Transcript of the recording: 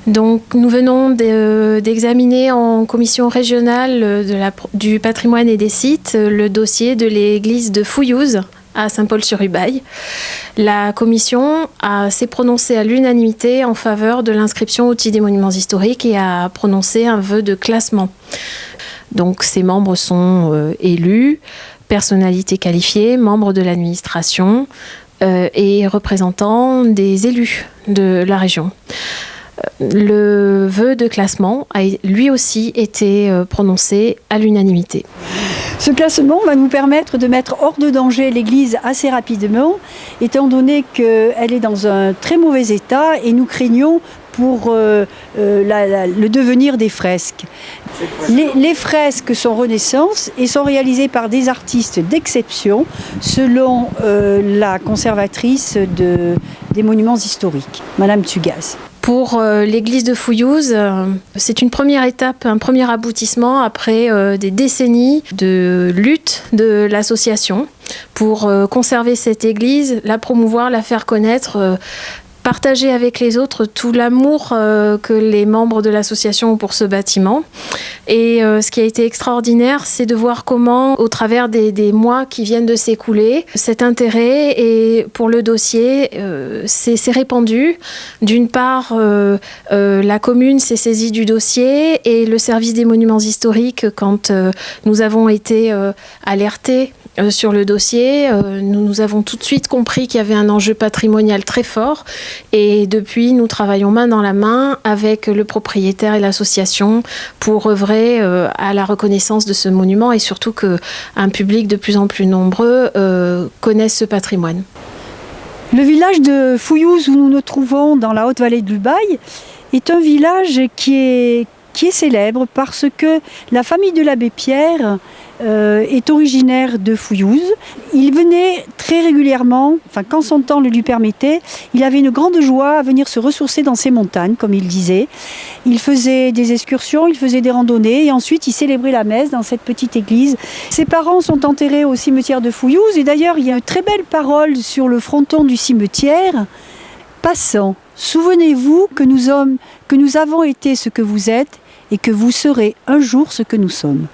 Donc, nous venons d'examiner en commission régionale du patrimoine et des sites le dossier de l'église de Fouillouse à Saint-Paul-sur-Ubaye. La commission s'est prononcée à l'unanimité en faveur de l'inscription au titre des monuments historiques et a prononcé un vœu de classement. Donc, ces membres sont élus, personnalités qualifiées, membres de l'administration et représentants des élus de la région. Le vœu de classement a lui aussi été prononcé à l'unanimité. Ce classement va nous permettre de mettre hors de danger l'église assez rapidement, étant donné qu'elle est dans un très mauvais état et nous craignons pour le devenir des fresques. Les fresques sont Renaissance et sont réalisées par des artistes d'exception selon la conservatrice des monuments historiques, Madame Tsugaz. Pour l'église de Fouillouse, c'est une première étape, un premier aboutissement après des décennies de lutte de l'association pour conserver cette église, la promouvoir, la faire connaître, partager avec les autres tout l'amour que les membres de l'association ont pour ce bâtiment. Et ce qui a été extraordinaire, c'est de voir comment, au travers des mois qui viennent de s'écouler, cet intérêt pour le dossier s'est répandu. D'une part, la commune s'est saisie du dossier et le service des monuments historiques, quand nous avons été alertés sur le dossier, nous avons tout de suite compris qu'il y avait un enjeu patrimonial très fort et depuis nous travaillons main dans la main avec le propriétaire et l'association pour œuvrer à la reconnaissance de ce monument et surtout qu'un public de plus en plus nombreux connaisse ce patrimoine. Le village de Fouillouse où nous nous trouvons dans la Haute-Vallée de l'Ubaye est un village qui est célèbre parce que la famille de l'abbé Pierre est originaire de Fouillouse. Il venait très régulièrement, quand son temps le lui permettait, il avait une grande joie à venir se ressourcer dans ces montagnes, comme il disait. Il faisait des excursions, il faisait des randonnées et ensuite il célébrait la messe dans cette petite église. Ses parents sont enterrés au cimetière de Fouillouse et d'ailleurs il y a une très belle parole sur le fronton du cimetière. Passants, souvenez-vous que nous avons été ce que vous êtes et que vous serez un jour ce que nous sommes.